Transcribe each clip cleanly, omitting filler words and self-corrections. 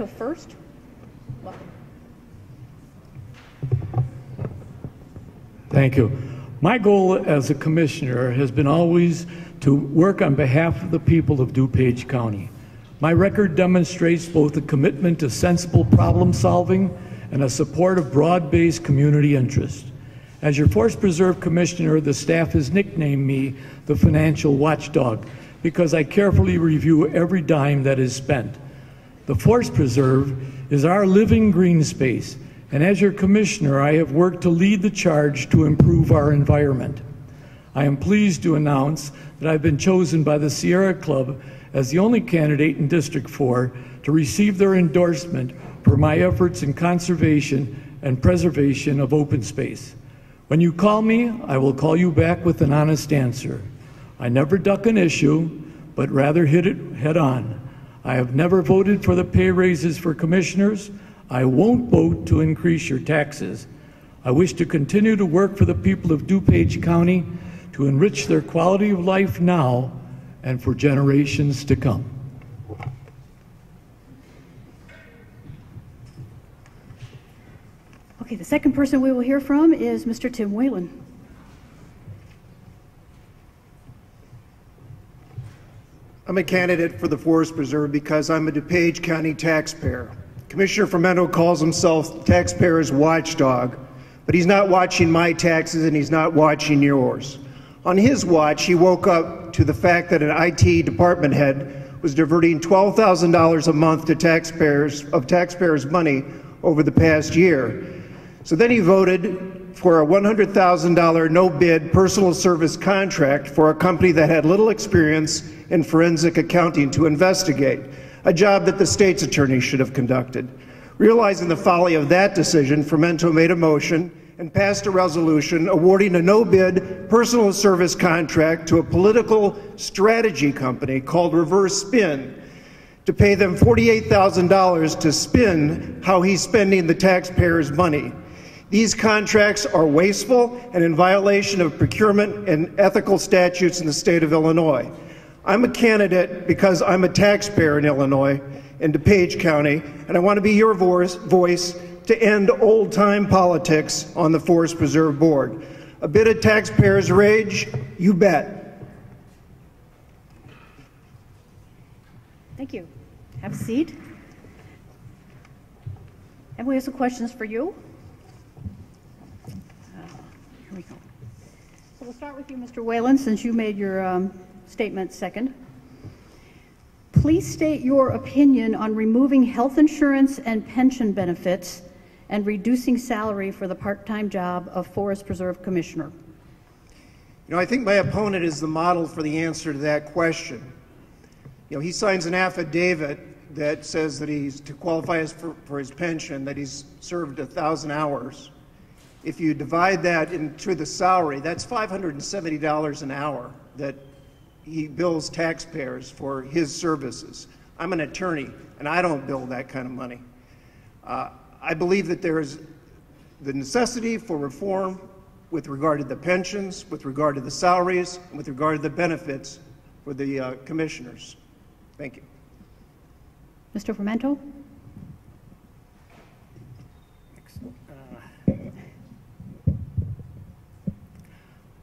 first. Welcome. Thank you. My goal as a commissioner has been always to work on behalf of the people of DuPage County. My record demonstrates both a commitment to sensible problem solving and a support of broad-based community interest. As your Forest Preserve Commissioner, the staff has nicknamed me the financial watchdog because I carefully review every dime that is spent. The Forest Preserve is our living green space, and as your commissioner, I have worked to lead the charge to improve our environment. I am pleased to announce that I've been chosen by the Sierra Club as the only candidate in District 4 to receive their endorsement for my efforts in conservation and preservation of open space. When you call me, I will call you back with an honest answer. I never duck an issue, but rather hit it head on. I have never voted for the pay raises for commissioners. I won't vote to increase your taxes. I wish to continue to work for the people of DuPage County to enrich their quality of life now and for generations to come. Okay, the second person we will hear from is Mr. Tim Whalen. I'm a candidate for the Forest Preserve because I'm a DuPage County taxpayer. Commissioner Fermento calls himself taxpayer's watchdog, but he's not watching my taxes and he's not watching yours. On his watch, he woke up to the fact that an IT department head was diverting $12,000 a month to taxpayers' money over the past year. So then he voted for a $100,000 no-bid personal service contract for a company that had little experience in forensic accounting to investigate, a job that the state's attorney should have conducted. Realizing the folly of that decision, Fermento made a motion and passed a resolution awarding a no-bid personal service contract to a political strategy company called Reverse Spin to pay them $48,000 to spin how he's spending the taxpayers' money. These contracts are wasteful and in violation of procurement and ethical statutes in the state of Illinois. I'm a candidate because I'm a taxpayer in Illinois, in DuPage County, and I want to be your voice to end old-time politics on the Forest Preserve Board. A bit of taxpayers' rage, you bet. Thank you. Have a seat. And we have some questions for you. Here we go. So we'll start with you, Mr. Whalen, since you made your statement second. Please state your opinion on removing health insurance and pension benefits and reducing salary for the part-time job of Forest Preserve Commissioner. You know, I think my opponent is the model for the answer to that question. You know, he signs an affidavit that says that he's, to qualify for his pension, that he's served 1,000 hours. If you divide that into the salary, that's $570 an hour that he bills taxpayers for his services. I'm an attorney, and I don't bill that kind of money. I believe that there is the necessity for reform with regard to the pensions, with regard to the salaries, and with regard to the benefits for the commissioners. Thank you. Mr. Fermento?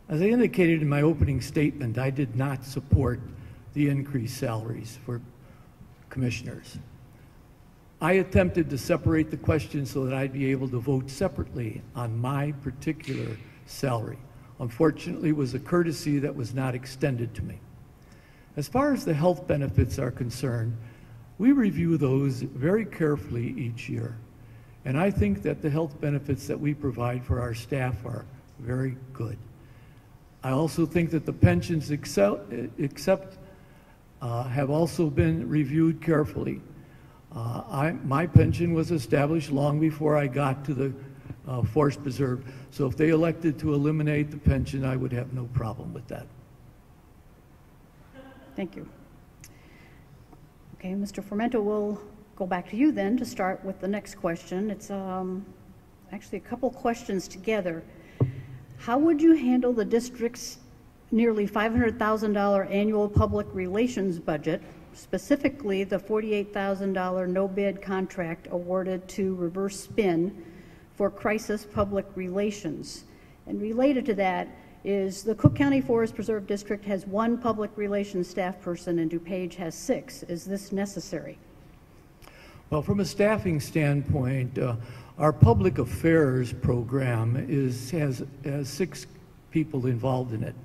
As I indicated in my opening statement, I did not support the increased salaries for commissioners. I attempted to separate the questions so that I'd be able to vote separately on my particular salary. Unfortunately, it was a courtesy that was not extended to me. As far as the health benefits are concerned, we review those very carefully each year. And I think that the health benefits that we provide for our staff are very good. I also think that the pensions have also been reviewed carefully. My pension was established long before I got to the Forest Preserve, so if they elected to eliminate the pension, I would have no problem with that. Thank you. Okay, Mr. Fermento, we'll go back to you then to start with the next question. It's actually a couple questions together. How would you handle the district's nearly $500,000 annual public relations budget specifically the $48,000 no-bid contract awarded to Reverse Spin for crisis public relations. And related to that is the Cook County Forest Preserve District has 1 public relations staff person and DuPage has 6. Is this necessary? Well, from a staffing standpoint, our public affairs program has 6 people involved in it.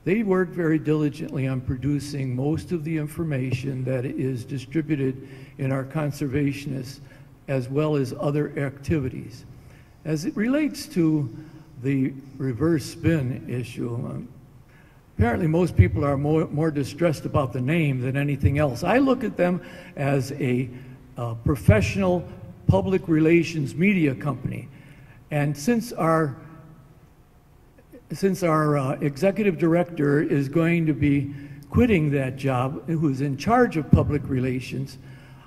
They work very diligently on producing most of the information that is distributed in our conservationists as well as other activities. As it relates to the reverse spin issue, apparently most people are more distressed about the name than anything else. I look at them as a professional public relations media company. And since our executive director is going to be quitting that job, who's in charge of public relations,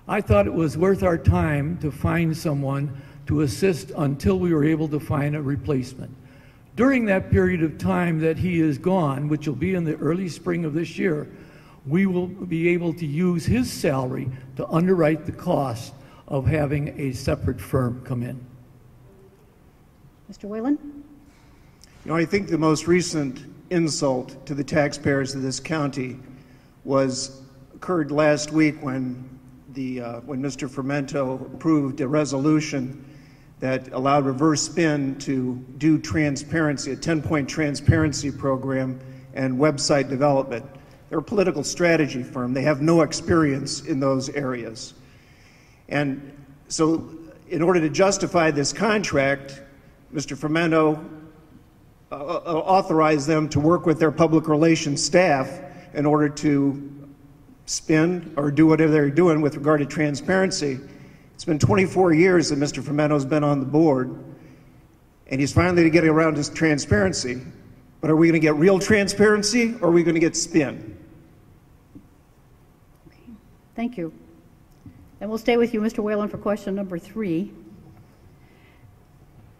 I thought it was worth our time to find someone to assist until we were able to find a replacement. During that period of time that he is gone, which will be in the early spring of this year, we will be able to use his salary to underwrite the cost of having a separate firm come in. Mr. Whalen? You know, I think the most recent insult to the taxpayers of this county occurred last week when Mr. Fermento approved a resolution that allowed Reverse Spin to do transparency, a 10-point transparency program and website development. They're a political strategy firm. They have no experience in those areas. And so in order to justify this contract, Mr. Fermento authorized them to work with their public relations staff in order to spin or do whatever they're doing with regard to transparency. It's been 24 years that Mr. Fermento's been on the board, and he's finally getting around to transparency. But are we going to get real transparency, or are we going to get spin? Okay. Thank you. And we'll stay with you, Mr. Whalen, for question number 3.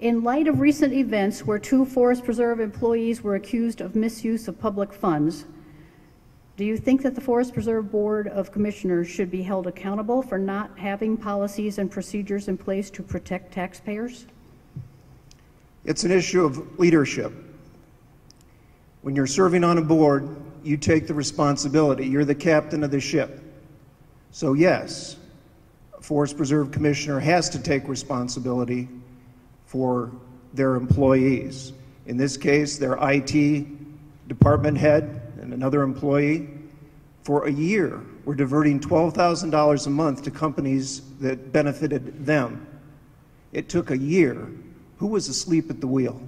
In light of recent events where 2 Forest Preserve employees were accused of misuse of public funds, do you think that the Forest Preserve Board of Commissioners should be held accountable for not having policies and procedures in place to protect taxpayers? It's an issue of leadership. When you're serving on a board, you take the responsibility. You're the captain of the ship. So yes, a Forest Preserve Commissioner has to take responsibility for their employees. In this case, their IT department head and another employee. For a year, were diverting $12,000 a month to companies that benefited them. It took a year. Who was asleep at the wheel?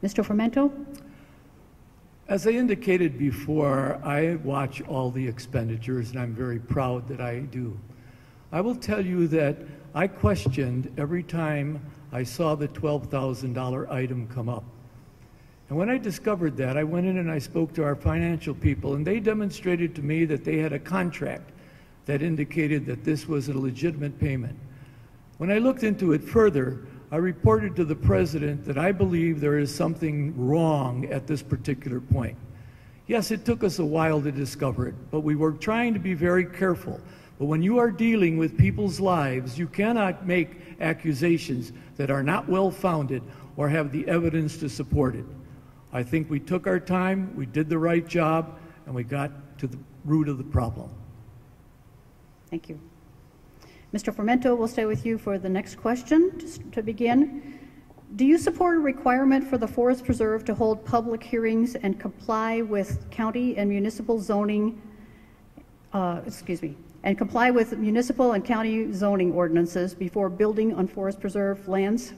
Mr. Fermento? As I indicated before, I watch all the expenditures, and I'm very proud that I do. I will tell you that I questioned every time I saw the $12,000 item come up. And when I discovered that, I went in and I spoke to our financial people, and they demonstrated to me that they had a contract that indicated that this was a legitimate payment. When I looked into it further, I reported to the president that I believe there is something wrong at this particular point. Yes, it took us a while to discover it, but we were trying to be very careful. But when you are dealing with people's lives, you cannot make accusations that are not well-founded or have the evidence to support it. I think we took our time, we did the right job, and we got to the root of the problem. Thank you. Mr. Fermento, we'll stay with you for the next question. Just to begin, do you support a requirement for the Forest Preserve to hold public hearings and comply with county and municipal zoning, and comply with municipal and county zoning ordinances before building on Forest Preserve lands?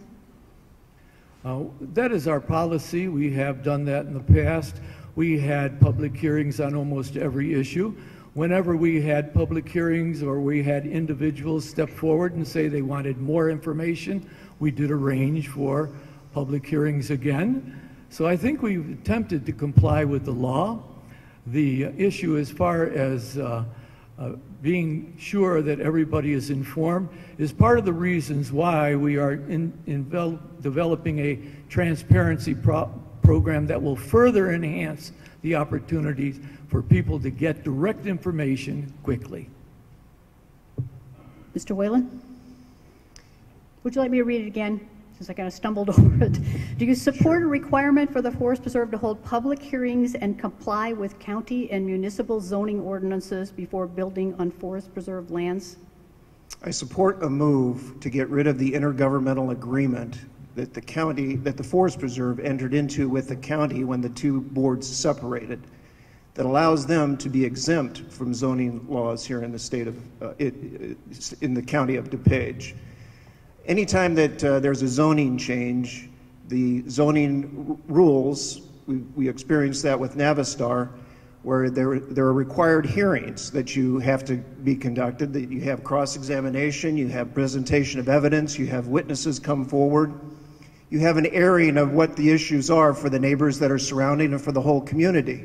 That is our policy. We have done that in the past. We had public hearings on almost every issue. Whenever we had public hearings or we had individuals step forward and say they wanted more information, we did arrange for public hearings again. So I think we've attempted to comply with the law. The issue as far as being sure that everybody is informed is part of the reasons why we are developing a transparency program that will further enhance the opportunities for people to get direct information quickly. Mr. Whalen? Would you like me to read it again, since I kind of stumbled over it? Do you support a requirement for the Forest Preserve to hold public hearings and comply with county and municipal zoning ordinances before building on Forest Preserve lands? I support a move to get rid of the intergovernmental agreement that the Forest Preserve entered into with the county when the two boards separated, that allows them to be exempt from zoning laws here in the state of, in the county of DuPage. Anytime that there's a zoning change, the zoning rules, we experienced that with Navistar, where there are required hearings that you have to be conducted, that you have cross-examination, you have presentation of evidence, you have witnesses come forward, you have an airing of what the issues are for the neighbors that are surrounding and for the whole community.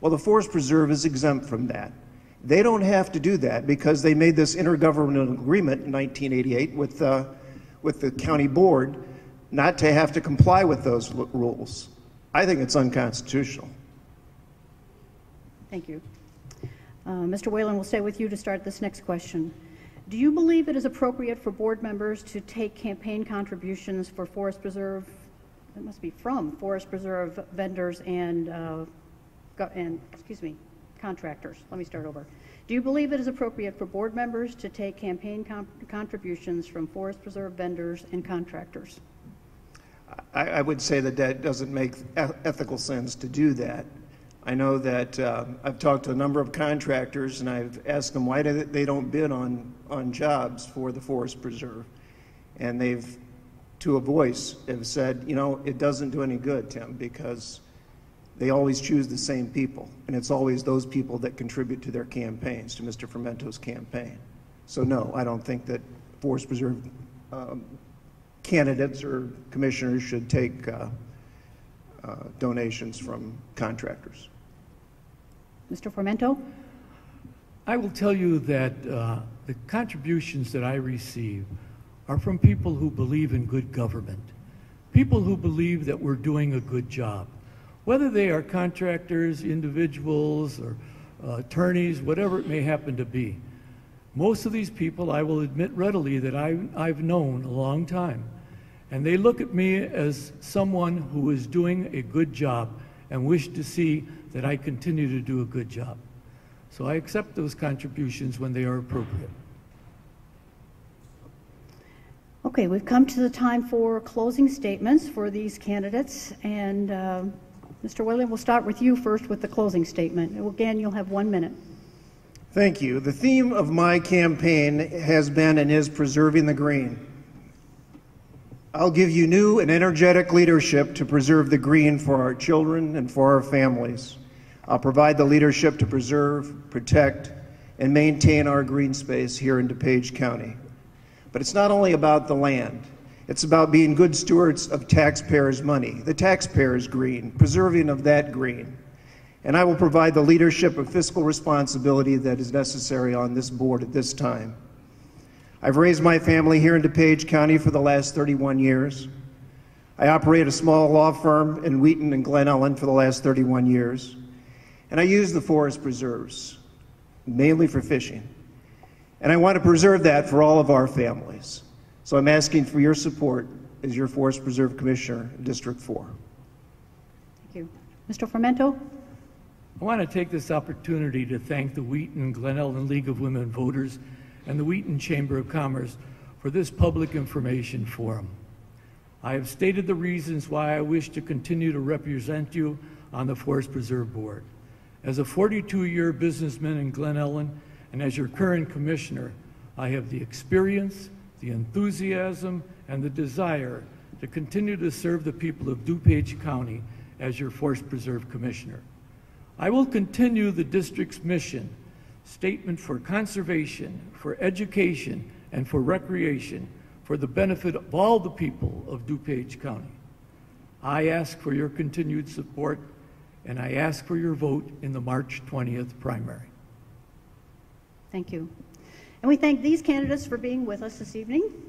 Well, the Forest Preserve is exempt from that. They don't have to do that because they made this intergovernmental agreement in 1988 with the county board not to have to comply with those rules. I think it's unconstitutional. Thank you. Mr. Whalen, we'll stay with you to start this next question. Do you believe it is appropriate for board members to take campaign contributions for Forest Preserve, it must be from Forest Preserve vendors and contractors? Let me start over. Do you believe it is appropriate for board members to take campaign contributions from Forest Preserve vendors and contractors? I would say that that doesn't make ethical sense to do that. I know that I've talked to a number of contractors and I've asked them why they don't bid on jobs for the Forest Preserve. And they've, to a voice, have said, you know, it doesn't do any good, Tim, because they always choose the same people. And it's always those people that contribute to their campaigns, to Mr. Fermento's campaign. So no, I don't think that Forest Preserve candidates or commissioners should take donations from contractors. Mr. Fermento? I will tell you that the contributions that I receive are from people who believe in good government, people who believe that we're doing a good job, whether they are contractors, individuals, or attorneys, whatever it may happen to be. Most of these people, I will admit readily, that I've known a long time, and they look at me as someone who is doing a good job and wish to see that I continue to do a good job. So I accept those contributions when they are appropriate. Okay, we've come to the time for closing statements for these candidates, and Mr. Whalen, we'll start with you first with the closing statement. Again, you'll have 1 minute. Thank you. The theme of my campaign has been and is preserving the green. I'll give you new and energetic leadership to preserve the green for our children and for our families. I'll provide the leadership to preserve, protect, and maintain our green space here in DuPage County. But it's not only about the land. It's about being good stewards of taxpayers' money, the taxpayers' green, preserving of that green. And I will provide the leadership of fiscal responsibility that is necessary on this board at this time. I've raised my family here in DuPage County for the last 31 years. I operate a small law firm in Wheaton and Glen Ellen for the last 31 years. And I use the forest preserves, mainly for fishing. And I want to preserve that for all of our families. So I'm asking for your support as your Forest Preserve Commissioner in District 4. Thank you. Mr. Fermento? I want to take this opportunity to thank the Wheaton and Glen Ellen League of Women Voters and the Wheaton Chamber of Commerce for this public information forum. I have stated the reasons why I wish to continue to represent you on the Forest Preserve Board. As a 42-year businessman in Glen Ellen and as your current commissioner, I have the experience, the enthusiasm, and the desire to continue to serve the people of DuPage County as your Forest Preserve Commissioner. I will continue the district's mission, statement for conservation, for education, and for recreation for the benefit of all the people of DuPage County. I ask for your continued support, and I ask for your vote in the March 20th primary. Thank you. And we thank these candidates for being with us this evening.